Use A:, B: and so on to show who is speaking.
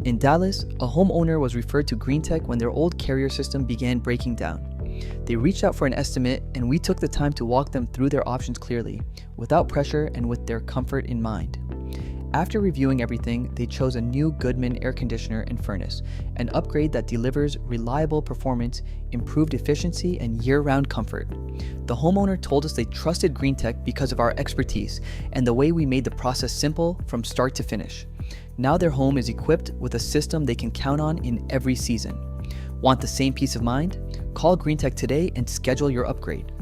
A: In Dallas, a homeowner was referred to Greentech when their old carrier system began breaking down. They reached out for an estimate, and we took the time to walk them through their options clearly, without pressure and with their comfort in mind. After reviewing everything, they chose a new Goodman air conditioner and furnace, an upgrade that delivers reliable performance, improved efficiency, and year-round comfort. The homeowner told us they trusted Greentech because of our expertise and the way we made the process simple from start to finish. Now their home is equipped with a system they can count on in every season. Want the same peace of mind? Call Greentech today and schedule your upgrade.